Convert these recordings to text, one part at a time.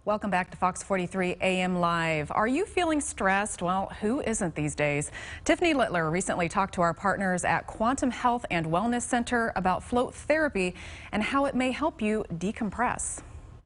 Welcome back to Fox 43 AM Live. Are you feeling stressed? Well, who isn't these days? Tiffany Littler recently talked to our partners at Quantum Health and Wellness Center about float therapy and how it may help you decompress.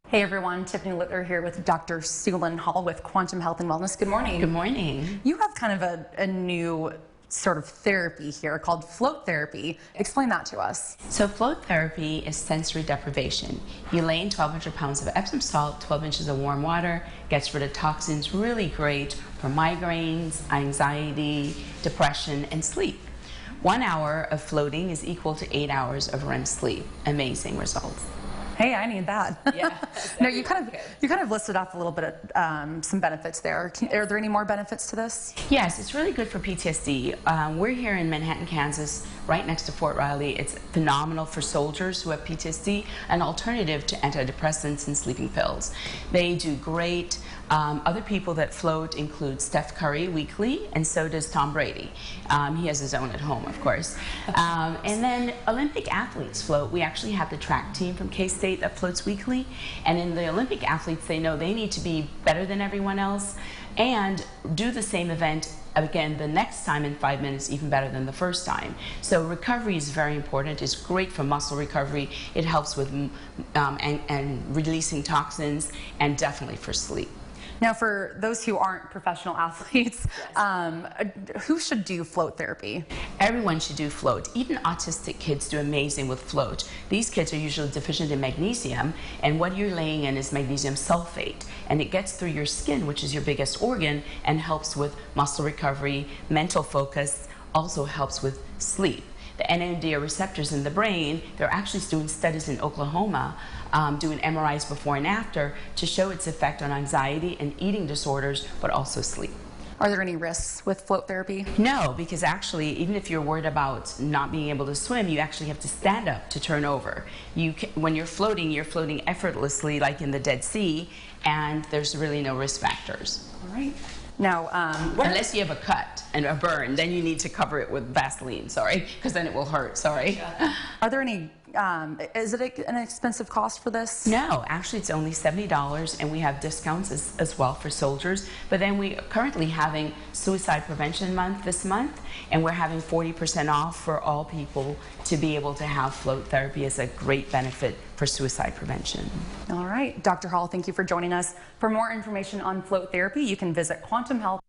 Hey everyone, Tiffany Littler here with Dr. Sulan Hall with Quantum Health and Wellness. Good morning. Good morning. You have kind of a new sort of therapy here called float therapy. Explain that to us. So float therapy is sensory deprivation. You lay in 1,200 pounds of Epsom salt, 12 inches of warm water, gets rid of toxins, really great for migraines, anxiety, depression, and sleep. 1 hour of floating is equal to 8 hours of REM sleep. Amazing results. Hey, I need that. Yeah. No, you kind of listed off a little bit of some benefits there. Are there any more benefits to this? Yes, it's really good for PTSD. We're here in Manhattan, Kansas, right next to Fort Riley. It's phenomenal for soldiers who have PTSD, an alternative to antidepressants and sleeping pills. They do great. Other people that float include Steph Curry weekly, and so does Tom Brady. He has his own at home, of course. And then Olympic athletes float. We actually have the track team from K-State that floats weekly, and in the Olympic athletes, they know they need to be better than everyone else and do the same event again the next time in 5 minutes, even better than the first time. So recovery is very important. It's great for muscle recovery. It helps with and releasing toxins, and definitely for sleep. Now, for those who aren't professional athletes, who should do float therapy? Everyone should do float. Even autistic kids do amazing with float. These kids are usually deficient in magnesium, and what you're laying in is magnesium sulfate, and it gets through your skin, which is your biggest organ, and helps with muscle recovery, mental focus, also helps with sleep. The NMDA receptors in the brain, they're actually doing studies in Oklahoma, doing MRIs before and after to show its effect on anxiety and eating disorders, but also sleep. Are there any risks with float therapy? No, because actually, even if you're worried about not being able to swim, you actually have to stand up to turn over. When you're floating effortlessly, like in the Dead Sea, and there's really no risk factors. All right. Now, unless you have a cut and a burn, then you need to cover it with Vaseline, sorry, because then it will hurt, sorry. Are there any, is it an expensive cost for this? No, actually it's only $70, and we have discounts as well for soldiers. But then we are currently having Suicide Prevention Month this month, and we're having 40% off for all people to be able to have float therapy as a great benefit for suicide prevention. All right, Dr. Hall, thank you for joining us. For more information on float therapy, you can visit Quantum Health.